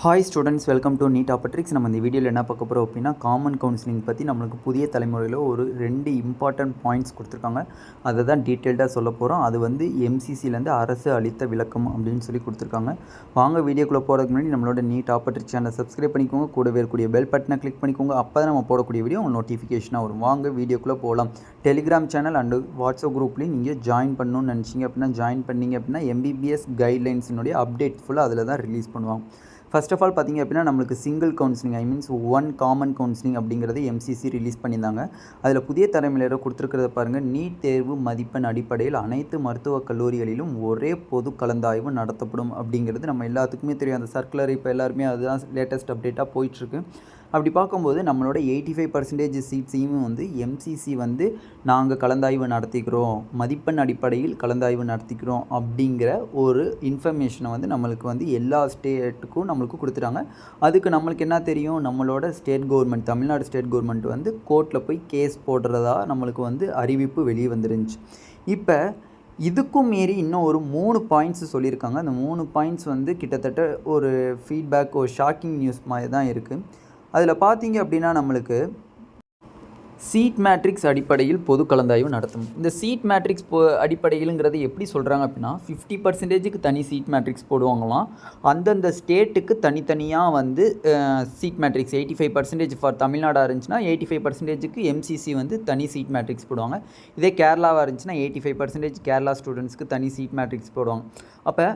Hi students, welcome to NEET ஆப்பட்ரிக்ஸ். நம்ம இந்த வீடியோவில் என்ன பார்க்க போகிறோம் அப்படின்னா, காமன் கவுன்சிலிங் பற்றி நம்மளுக்கு புதிய தலைமுறையில் ஒரு 2 இம்பார்ட்டன்ட் பாயிண்ட்ஸ் கொடுத்துருக்காங்க. அதை தான் டீட்டெயில்டாக சொல்ல போகிறோம். அது வந்து எம்சிசிலேருந்து அரசு அளித்த விளக்கம் அப்படின்னு சொல்லி கொடுத்துருக்காங்க. வாங்க வீடியோக்குள்ளே போகிறதுக்கு முன்னாடி நம்மளோட நீட் ஆப்பட்ரிக்ஸ் சேனலை சப்ஸ்கிரைப் பண்ணிக்கோங்க. கூடவே இருக்கக்கூடிய பெல் பட்டனை கிளிக் பண்ணிக்கோங்க. அப்போ தான் நம்ம போடக்கூடிய வீடியோ உங்களுக்கு நோட்டிஃபிகேஷனாக வரும். வாங்க வீடியோக்குள்ளே போகலாம். டெலிகிராம் சேனல் அண்டு வாட்ஸ்அப் குரூப்லேயும் நீங்கள் ஜாயின் பண்ணணும்னு நினச்சிங்க அப்படின்னா ஜாயின் பண்ணிங்க அப்படின்னா எம்பிபிஎஸ் கைட்லைன்ஸினுடைய அப்டேட் ஃபுல்லாக அதில் தான் ரிலீஸ் பண்ணுவாங்க. ஃபர்ஸ்ட் ஆஃப் ஆல் பார்த்திங்க அப்படின்னா நம்மளுக்கு single counselling means one common counselling அப்படிங்கிறது எம்சிசி ரிலீஸ் பண்ணியிருந்தாங்க. அதில் புதிய தலைமுறையில் கொடுத்துருக்கிறத பாருங்கள். நீட் தேர்வு மதிப்பெண் அடிப்படையில் அனைத்து மருத்துவக் கல்லூரிகளிலும் ஒரே பொது கலந்தாய்வு நடத்தப்படும் அப்படிங்கிறது நம்ம எல்லாத்துக்குமே தெரியும். அந்த சர்க்குலர் இப்போ எல்லாருமே அதுதான் லேட்டஸ்ட் அப்டேட்டாக போயிட்டுருக்கு. அப்படி பார்க்கும்போது நம்மளோட 85% சீட்ஸையும் வந்து எம்சிசி வந்து நாங்கள் கலந்தாய்வு நடத்திக்கிறோம், மதிப்பெண் அடிப்படையில் கலந்தாய்வு நடத்திக்கிறோம் அப்படிங்கிற ஒரு இன்ஃபர்மேஷனை வந்து நம்மளுக்கு வந்து எல்லா ஸ்டேட்டுக்கும் நம்மளுக்கு கொடுத்துட்டாங்க. அதுக்கு நம்மளுக்கு என்ன தெரியும், நம்மளோட state government Tamil Nadu state government வந்து கோர்ட்டில் போய் கேஸ் போடுறதா நம்மளுக்கு வந்து அறிவிப்பு வெளியே வந்துருந்துச்சு. இப்போ இதுக்கும் மீறி இன்னும் ஒரு 3 பாயிண்ட்ஸ் சொல்லியிருக்காங்க. அந்த 3 பாயிண்ட்ஸ் வந்து கிட்டத்தட்ட ஒரு ஃபீட்பேக், ஒரு ஷாக்கிங் நியூஸ் மாதிரி தான் இருக்குது. அதில் பார்த்தீங்க அப்படின்னா நம்மளுக்கு சீட் மேட்ரிக்ஸ் அடிப்படையில் பொது கலந்தாய்வு நடத்தும். இந்த சீட் மேட்ரிக்ஸ் அடிப்படையிலுங்கிறது எப்படி சொல்கிறாங்க அப்படின்னா 50%க்கு தனி சீட் மேட்ரிக்ஸ் போடுவாங்களாம். அந்தந்த ஸ்டேட்டுக்கு தனித்தனியாக வந்து சீட் மேட்ரிக்ஸ் 85% ஃபார் தமிழ்நாடாக இருந்துச்சுன்னா 85%க்கு எம்சிசி வந்து தனி சீட் மேட்ரிக்ஸ் போடுவாங்க. இதே கேரளாவாக இருந்துச்சுன்னா 85% கேரளா ஸ்டூடெண்ட்ஸ்க்கு தனி சீட் மேட்ரிக்ஸ் போடுவாங்க. அப்போ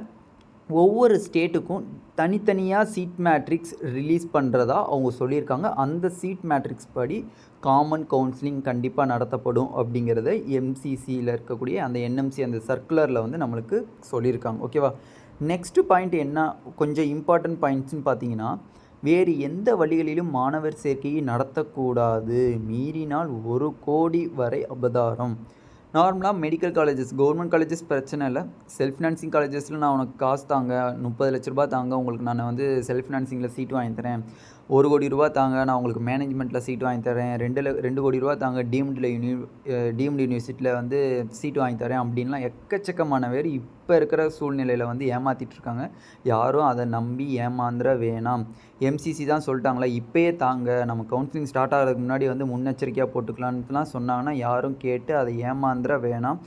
ஒவ்வொரு ஸ்டேட்டுக்கும் தனித்தனியாக சீட் மேட்ரிக்ஸ் ரிலீஸ் பண்ணுறதா அவங்க சொல்லியிருக்காங்க. அந்த சீட் மேட்ரிக்ஸ் படி காமன் கவுன்சிலிங் கண்டிப்பாக நடத்தப்படும் அப்படிங்கிறத எம்சிசியில் இருக்கக்கூடிய அந்த என்எம்சி அந்த சர்க்குலரில் வந்து நம்மளுக்கு சொல்லியிருக்காங்க. ஓகேவா? நெக்ஸ்ட்டு பாயிண்ட் என்ன, கொஞ்சம் இம்பார்ட்டன்ட் பாயிண்ட்ஸ்னு பார்த்தீங்கன்னா, வேறு எந்த வழிகளிலும் மாணவர் சேர்க்கையை நடத்தக்கூடாது, மீறினால் 1 கோடி வரை அபராதம். நார்மலாக மெடிக்கல் காலேஜஸ், கவர்மெண்ட் காலேஜஸ் பிரச்சனை இல்லை. செல்ஃப் ஃபினான்சிங் காலேஜஸில் நான் உனக்கு காசு தாங்க, 30 லட்ச ரூபா தாங்க, உங்களுக்கு நான் வந்து செல்ஃப் ஃபினான்சிங்கில் சீட்டு வாங்கி தரேன். 1 கோடி ரூபா தாங்க, நான் உங்களுக்கு மேனேஜ்மெண்ட்டில் சீட்டு வாங்கி தரேன். 2 கோடி ரூபா தாங்க, டீம்டு யூனிவர்சிட்டியில் வந்து சீட்டு வாங்கி தரேன் அப்படின்லாம் எக்கச்சக்கமான பேர் இப்போ இருக்கிற சூழ்நிலையில் வந்து ஏமாற்றிட்டுருக்காங்க. யாரும் அதை நம்பி ஏமாந்துட வேணாம். எம்சிசி தான் சொல்லிட்டாங்களா, இப்போயே தாங்க, நம்ம கவுன்சிலிங் ஸ்டார்ட் ஆகிறதுக்கு முன்னாடி வந்து முன்னெச்சரிக்கையாக போட்டுக்கலான்ட்டுலாம் சொன்னாங்கன்னா யாரும் கேட்டு அதை ஏமாந்துட வேணாம்.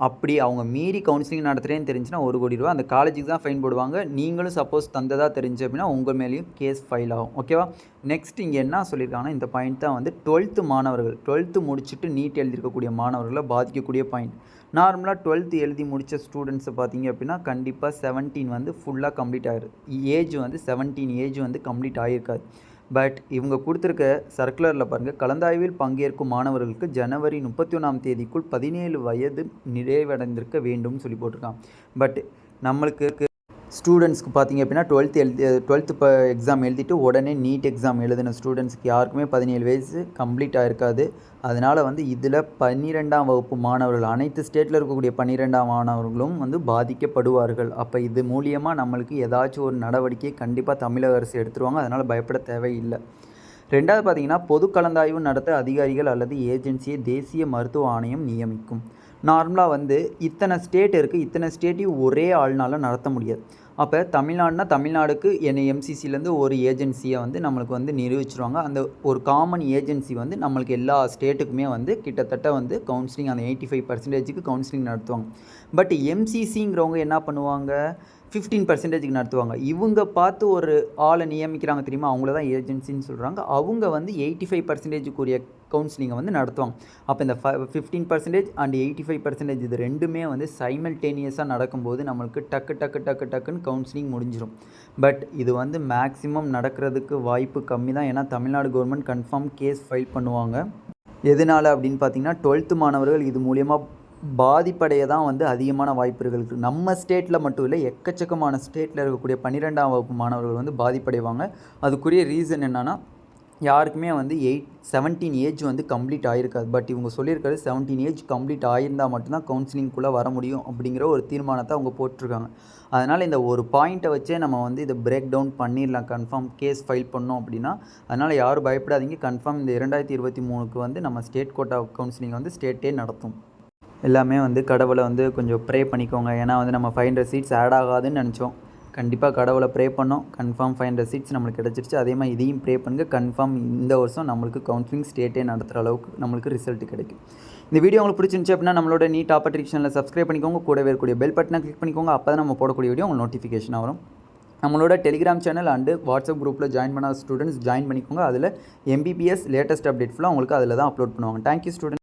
அப்படி அவங்க மீறி கவுன்சிலிங் நடத்துகிறேன்னு தெரிஞ்சுன்னா 1 கோடி ரூபா அந்த காலேஜுக்கு தான் ஃபைன் போடுவாங்க. நீங்களும் சப்போஸ் தந்ததாக தெரிஞ்சு அப்படின்னா உங்கள் மேலேயும் கேஸ் ஃபைல் ஆகும். ஓகேவா? நெக்ஸ்ட் இங்கே என்ன சொல்லியிருக்காங்கன்னா, இந்த பாயிண்ட் தான் வந்து 12th மாணவர்கள், 12th முடிச்சுட்டு நீட் எழுதியிருக்கக்கூடிய மாணவர்களை பாதிக்கக்கூடிய பாயிண்ட். நார்மலாக 12th எழுதி முடித்த ஸ்டூடெண்ட்ஸை பார்த்தீங்க அப்படின்னா கண்டிப்பாக 17 வந்து ஃபுல்லாக கம்ப்ளீட் ஆகிடும். ஏஜ் வந்து 17 ஏஜ் வந்து கம்ப்ளீட் ஆகியிருக்காது. பட் இவங்க கொடுத்துருக்க சர்க்குலரில் பாருங்கள், கலந்தாய்வில் பங்கேற்கும் மாணவர்களுக்கு ஜனவரி 31ஆம் தேதிக்குள் 17 வயது நிறைவடைந்திருக்க வேண்டும்னு சொல்லி போட்டிருக்காங்க. பட் நம்மளுக்கு ஸ்டூடெண்ட்ஸ்க்கு பார்த்திங்க அப்படின்னா 12th எக்ஸாம் எழுதிட்டு உடனே நீட் எக்ஸாம் எழுதின ஸ்டூடெண்ட்ஸ்க்கு யாருக்குமே 17 வயசு கம்ப்ளீட் ஆகிருக்காது. அதனால் வந்து இதில் 12ஆம் வகுப்பு மாணவர்கள், அனைத்து ஸ்டேட்டில் இருக்கக்கூடிய 12ஆம் மாணவர்களும் வந்து பாதிக்கப்படுவார்கள். அப்போ இது மூலியமாக நம்மளுக்கு ஏதாச்சும் ஒரு நடவடிக்கை கண்டிப்பாக தமிழக அரசு எடுத்துருவாங்க. அதனால் பயப்பட தேவையில்லை. ரெண்டாவது பார்த்திங்கன்னா, பொது கலந்தாய்வு நடத்த அதிகாரிகள் அல்லது ஏஜென்சியை தேசிய மருத்துவ ஆணையம் நியமிக்கும். நார்மலாக வந்து இத்தனை ஸ்டேட் இருக்குது, இத்தனை ஸ்டேட்டையும் ஒரே ஆள்னால நடத்த முடியாது. அப்போ தமிழ்நாடுனா தமிழ்நாடுக்கு எம்சிசிலேருந்து ஒரு ஏஜென்சியை வந்து நம்மளுக்கு வந்து நிரூபிச்சிருவாங்க. அந்த ஒரு காமன் ஏஜென்சி வந்து நம்மளுக்கு எல்லா ஸ்டேட்டுக்குமே வந்து கிட்டத்தட்ட வந்து கவுன்சிலிங் அந்த 85%க்கு கவுன்சிலிங் நடத்துவாங்க. பட் எம்சிசிங்கிறவங்க என்ன பண்ணுவாங்க, 15%க்கு நடத்துவாங்க. இவங்க பார்த்து ஒரு ஆளை நியமிக்கிறாங்க தெரியுமா, அவங்கள தான் ஏஜென்சின்னு சொல்கிறாங்க. அவங்க வந்து 85%க்குரிய கவுன்சிலிங்கை வந்து நடத்துவாங்க. அப்போ இந்த 15% அண்ட் 85% இது ரெண்டுமே வந்து சைமல்டேனியஸாக நடக்கும்போது நம்மளுக்கு டக்குன்னு கவுன்சிலிங் முடிஞ்சிடும். பட் இது வந்து மேக்ஸிமம் நடக்கிறதுக்கு வாய்ப்பு கம்மி தான். ஏன்னா Tamil Nadu government confirm case file பண்ணுவாங்க. எதனால் அப்படின்னு பார்த்தீங்கன்னா, 12th மாணவர்கள் இது மூலியமாக பாதிப்படைய தான் வந்து அதிகமான வாய்ப்புகள் இருக்குது. நம்ம ஸ்டேட்டில் மட்டும் இல்லை, எக்கச்சக்கமான ஸ்டேட்டில் இருக்கக்கூடிய 12ஆம் வகுப்பு மாணவர்கள் வந்து பாதிப்படைவாங்க. அதுக்குரிய ரீசன் என்னென்னா, யாருக்குமே வந்து 17 ஏஜ் வந்து கம்ப்ளீட் ஆகிருக்காது. பட் இவங்க சொல்லியிருக்காரு 17 ஏஜ் கம்ப்ளீட் ஆகியிருந்தால் மட்டும்தான் கவுன்சிலிங்குள்ளே வர முடியும் அப்படிங்கிற ஒரு தீர்மானத்தை அவங்க போட்டிருக்காங்க. அதனால் இந்த ஒரு பாயிண்ட்டை வச்சே நம்ம வந்து இதை பிரேக் டவுன் பண்ணிடலாம். கன்ஃபார்ம் கேஸ் ஃபைல் பண்ணோம் அப்படின்னா. அதனால் யாரும் பயப்படாதீங்க. கன்ஃபார்ம் இந்த 2023க்கு வந்து நம்ம ஸ்டேட் கோட்டா கவுன்சிலிங் வந்து ஸ்டேட்டே நடத்தும். எல்லாமே வந்து கடவுளை வந்து கொஞ்சம் ப்ரே பண்ணிக்கோங்க. ஏன்னா வந்து நம்ம 500 சீட்ஸ் ஆட் ஆகாதுன்னு நினச்சோம். கண்டிப்பாக கடவுளை ப்ரே பண்ணோம். கன்ஃபார்ம் 500 சீட்ஸ் நம்மளுக்கு கிடச்சிருச்சு. அதே மாதிரி இதையும் ப்ரே பண்ணுங்கள். கன்ஃபார்ம் இந்த வருஷம் நம்மளுக்கு கவுன்சிலிங் ஸ்டேட்டே நடத்துகிற அளவுக்கு நம்மளுக்கு ரிசல்ட் கிடைக்கும். இந்த வீடியோ உங்களுக்கு பிடிச்சிருந்துச்சு அப்படின்னா நம்மளோட நீட் ஆப்பர்ச்சுனிட்டி சேனலில் சப்ஸ்கிரைப் பண்ணிக்கோங்க. கூடவே இருக்கக்கூடிய பெல் பட்டனை கிளிக் பண்ணிக்கோங்க. அப்போ தான் நம்ம போடக்கூடிய வீடியோ உங்களுக்கு நோட்டிஃபிகேஷன் வரும். நம்மளோட டெலிகிராம் சேனல் அண்டு வாட்ஸ்அப் குரூப்பில் ஜாயின் பண்ண ஸ்டூடெண்ட்ஸ் ஜாயின் பண்ணிக்கோங்க. அதில் MBBS லேட்டஸ்ட் அப்டேட் ஃபுல்லாக உங்களுக்கு அதில் தான் அப்லோட் பண்ணுவாங்க. Thank you student.